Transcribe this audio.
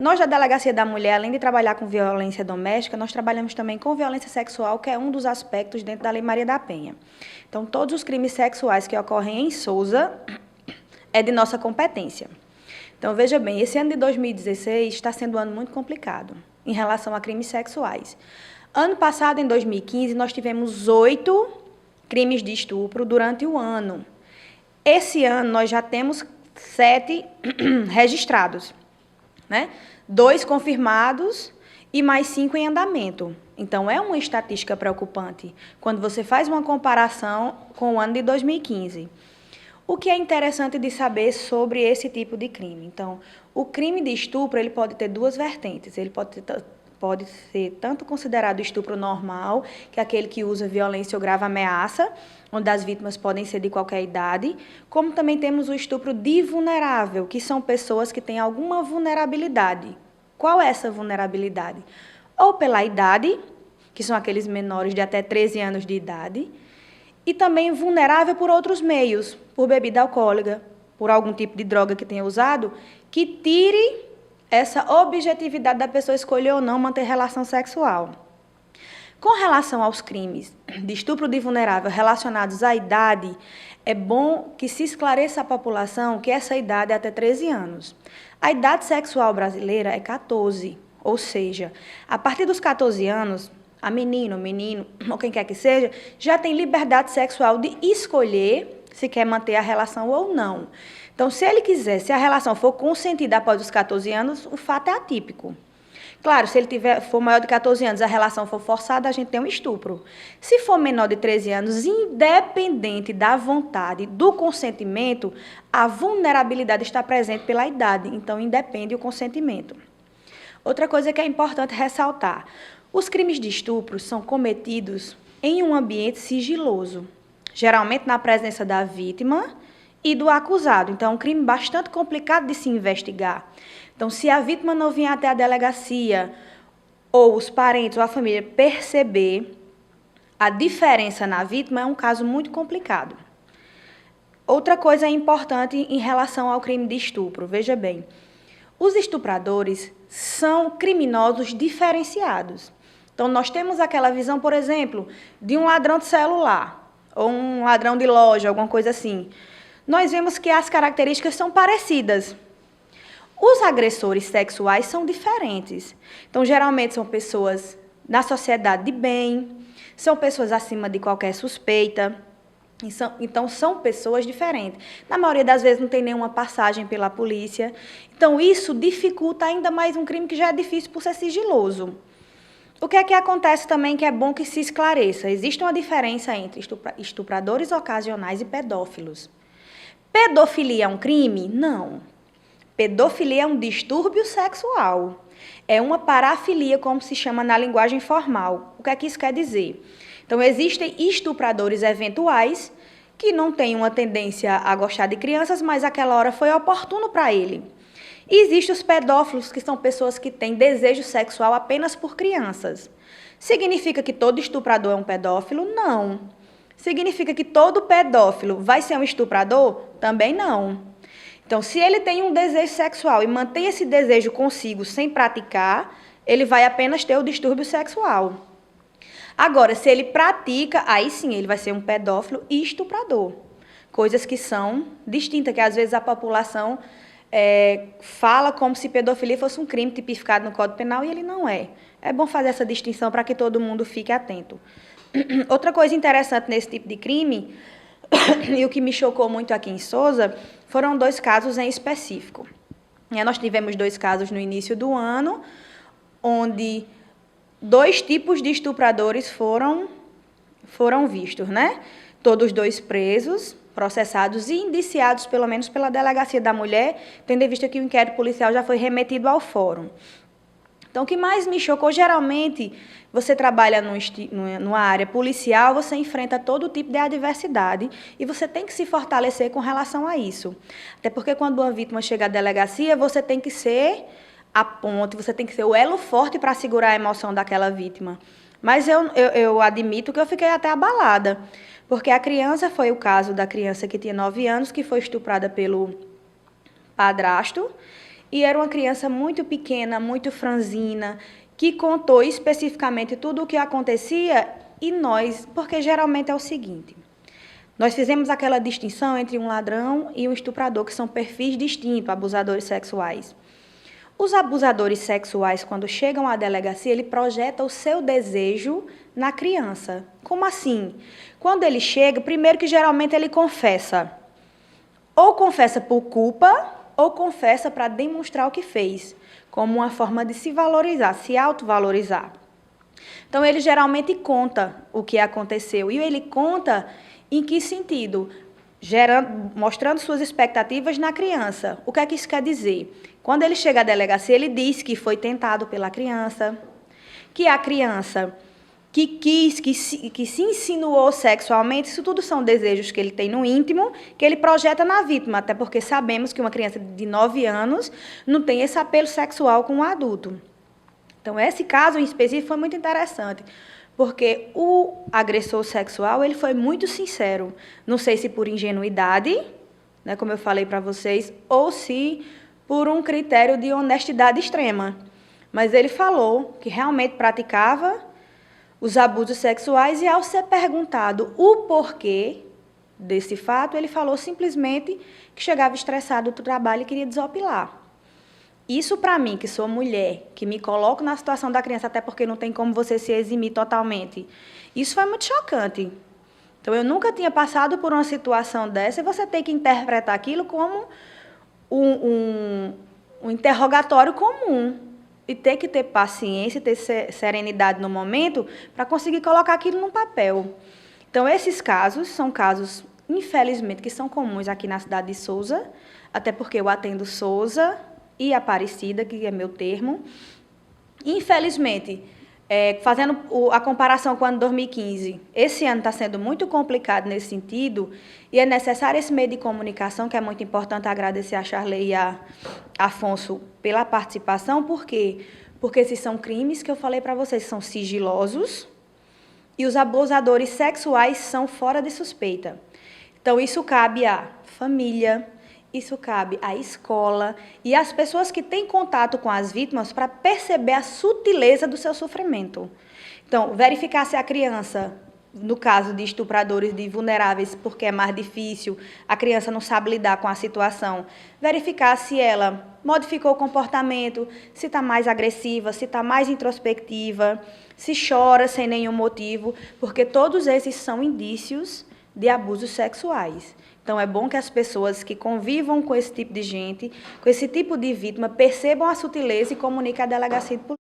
Nós, da Delegacia da Mulher, além de trabalhar com violência doméstica, nós trabalhamos também com violência sexual, que é um dos aspectos dentro da Lei Maria da Penha. Então, todos os crimes sexuais que ocorrem em Sousa é de nossa competência. Então, veja bem, esse ano de 2016 está sendo um ano muito complicado em relação a crimes sexuais. Ano passado, em 2015, nós tivemos 8 crimes de estupro durante o ano. Esse ano, nós já temos 7 registrados, né? 2 confirmados e mais 5 em andamento. Então, é uma estatística preocupante quando você faz uma comparação com o ano de 2015. O que é interessante de saber sobre esse tipo de crime? Então, o crime de estupro ele pode ter 2 vertentes. Ele pode ser tanto considerado estupro normal, que é aquele que usa violência ou grave ameaça, onde as vítimas podem ser de qualquer idade, como também temos o estupro de vulnerável, que são pessoas que têm alguma vulnerabilidade. Qual é essa vulnerabilidade? Ou pela idade, que são aqueles menores de até 13 anos de idade, e também vulnerável por outros meios, por bebida alcoólica, por algum tipo de droga que tenha usado, que tire essa objetividade da pessoa escolher ou não manter relação sexual. Com relação aos crimes de estupro de vulnerável relacionados à idade, é bom que se esclareça à população que essa idade é até 13 anos. A idade sexual brasileira é 14, ou seja, a partir dos 14 anos, a menino, ou quem quer que seja, já tem liberdade sexual de escolher se quer manter a relação ou não. Então, se ele quiser, se a relação for consentida após os 14 anos, o fato é atípico. Claro, se ele for maior de 14 anos, a relação for forçada, a gente tem um estupro. Se for menor de 13 anos, independente da vontade, do consentimento, a vulnerabilidade está presente pela idade, então independe o consentimento. Outra coisa que é importante ressaltar, os crimes de estupro são cometidos em um ambiente sigiloso, geralmente na presença da vítima e do acusado. Então, é um crime bastante complicado de se investigar. Então, se a vítima não vier até a delegacia, ou os parentes ou a família perceber a diferença na vítima, é um caso muito complicado. Outra coisa importante em relação ao crime de estupro, veja bem, os estupradores são criminosos diferenciados. Então, nós temos aquela visão, por exemplo, de um ladrão de celular, ou um ladrão de loja, alguma coisa assim. Nós vemos que as características são parecidas. Os agressores sexuais são diferentes. Então, geralmente, são pessoas na sociedade de bem, são pessoas acima de qualquer suspeita. Então, são pessoas diferentes. Na maioria das vezes, não tem nenhuma passagem pela polícia. Então, isso dificulta ainda mais um crime que já é difícil por ser sigiloso. O que é que acontece também que é bom que se esclareça? Existe uma diferença entre estupradores ocasionais e pedófilos. Pedofilia é um crime? Não. Pedofilia é um distúrbio sexual. É uma parafilia, como se chama na linguagem formal. O que é que isso quer dizer? Então, existem estupradores eventuais que não têm uma tendência a gostar de crianças, mas aquela hora foi oportuno para ele. E existem os pedófilos, que são pessoas que têm desejo sexual apenas por crianças. Significa que todo estuprador é um pedófilo? Não. Significa que todo pedófilo vai ser um estuprador? Também não. Então, se ele tem um desejo sexual e mantém esse desejo consigo sem praticar, ele vai apenas ter o distúrbio sexual. Agora, se ele pratica, aí sim ele vai ser um pedófilo e estuprador. Coisas que são distintas, que às vezes a população fala como se pedofilia fosse um crime tipificado no Código Penal e ele não é. É bom fazer essa distinção para que todo mundo fique atento. Outra coisa interessante nesse tipo de crime, e o que me chocou muito aqui em Sousa, foram 2 casos em específico. Nós tivemos 2 casos no início do ano, onde 2 tipos de estupradores foram vistos, né? Todos 2 presos, processados e indiciados, pelo menos pela Delegacia da Mulher, tendo em vista que o inquérito policial já foi remetido ao fórum. Então, o que mais me chocou, geralmente, você trabalha numa área policial, você enfrenta todo tipo de adversidade e você tem que se fortalecer com relação a isso. Até porque, quando uma vítima chega à delegacia, você tem que ser a ponte, você tem que ser o elo forte para segurar a emoção daquela vítima. Mas eu admito que eu fiquei até abalada, porque a criança, foi o caso da criança que tinha 9 anos, que foi estuprada pelo padrasto, e era uma criança muito pequena, muito franzina, que contou especificamente tudo o que acontecia e nós, porque geralmente é o seguinte, nós fizemos aquela distinção entre um ladrão e um estuprador, que são perfis distintos, abusadores sexuais. Os abusadores sexuais, quando chegam à delegacia, ele projeta o seu desejo na criança. Como assim? Quando ele chega, primeiro que geralmente ele confessa. Ou confessa por culpa, ou confessa para demonstrar o que fez, como uma forma de se valorizar, se autovalorizar. Então, ele geralmente conta o que aconteceu. E ele conta em que sentido? Mostrando suas expectativas na criança. O que é que isso quer dizer? Quando ele chega à delegacia, ele diz que foi tentado pela criança, que a criança que quis, que se insinuou sexualmente, isso tudo são desejos que ele tem no íntimo, que ele projeta na vítima, até porque sabemos que uma criança de 9 anos não tem esse apelo sexual com um adulto. Então, esse caso em específico foi muito interessante, porque o agressor sexual ele foi muito sincero. Não sei se por ingenuidade, né, como eu falei para vocês, ou se por um critério de honestidade extrema. Mas ele falou que realmente praticava os abusos sexuais e, ao ser perguntado o porquê desse fato, ele falou simplesmente que chegava estressado do trabalho e queria desopilar. Isso, para mim, que sou mulher, que me coloco na situação da criança, até porque não tem como você se eximir totalmente, isso foi muito chocante. Então, eu nunca tinha passado por uma situação dessa e você tem que interpretar aquilo como um interrogatório comum. E ter que ter paciência, ter serenidade no momento para conseguir colocar aquilo no papel. Então, esses casos são casos, infelizmente, que são comuns aqui na cidade de Souza, até porque eu atendo Souza e Aparecida, que é meu termo. Infelizmente, fazendo a comparação com o ano 2015, esse ano está sendo muito complicado nesse sentido, e é necessário esse meio de comunicação, que é muito importante. Agradecer a Charley e a Afonso pela participação. Por quê? Porque esses são crimes que eu falei para vocês, são sigilosos, e os abusadores sexuais são fora de suspeita. Então, isso cabe à família, isso cabe à escola e às pessoas que têm contato com as vítimas para perceber a sutileza do seu sofrimento. Então, verificar se a criança, no caso de estupradores de vulneráveis, porque é mais difícil, a criança não sabe lidar com a situação, verificar se ela modificou o comportamento, se está mais agressiva, se está mais introspectiva, se chora sem nenhum motivo, porque todos esses são indícios de abusos sexuais. Então, é bom que as pessoas que convivam com esse tipo de gente, com esse tipo de vítima, percebam a sutileza e comuniquem à delegacia de polícia.